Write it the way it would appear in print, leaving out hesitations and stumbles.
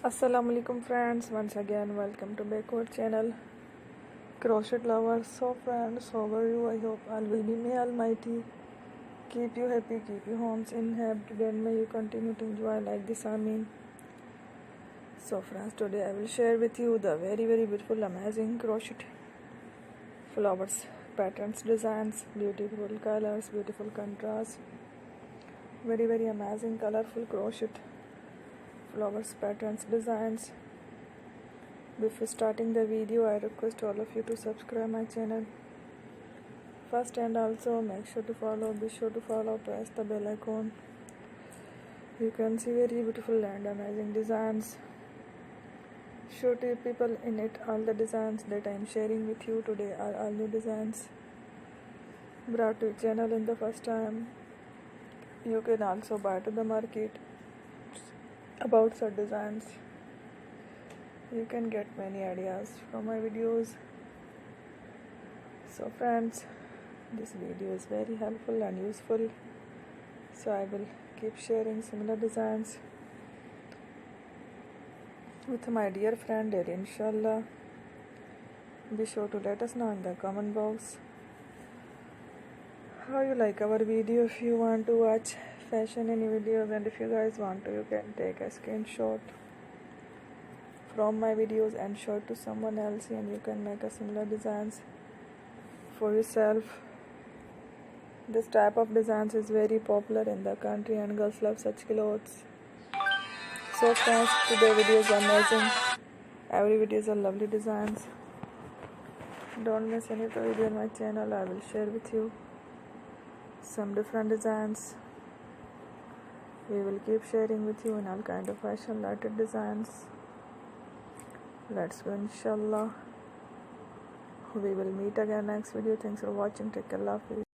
Assalamualaikum friends, once again welcome to backward channel crochet lovers. So friends, how are you? I hope all will be, may almighty keep you happy, keep your homes inhabited, and may you continue to enjoy like this. So friends, today I will share with you the very beautiful amazing crochet flowers patterns, designs, beautiful colors, beautiful contrast, very amazing colorful crochet flowers patterns, designs. Before starting the video, I request all of you to subscribe my channel first, and also make sure to follow, be sure to follow, press the bell icon. You can see very beautiful and amazing designs. Show to people in it. All the designs that I am sharing with you today are all new designs brought to your channel in the first time. You can also buy to the market about such designs. You can get many ideas from my videos. So friends, this video is very helpful and useful, so I will keep sharing similar designs with my dear friend there, inshallah. Be sure to let us know in the comment box how you like our video. If you want to watch fashion any videos, and if you guys want to, you can take a screenshot from my videos and show it to someone else, and you can make a similar designs for yourself. This type of designs is very popular in the country and girls love such clothes. So friends, today's video is amazing. Every video is a lovely designs. Don't miss any of the video on my channel. I will share with you some different designs. We will keep sharing with you in all kind of fashion related designs. Let's go, inshallah. We will meet again next video. Thanks for watching. Take care. Allah Hafiz.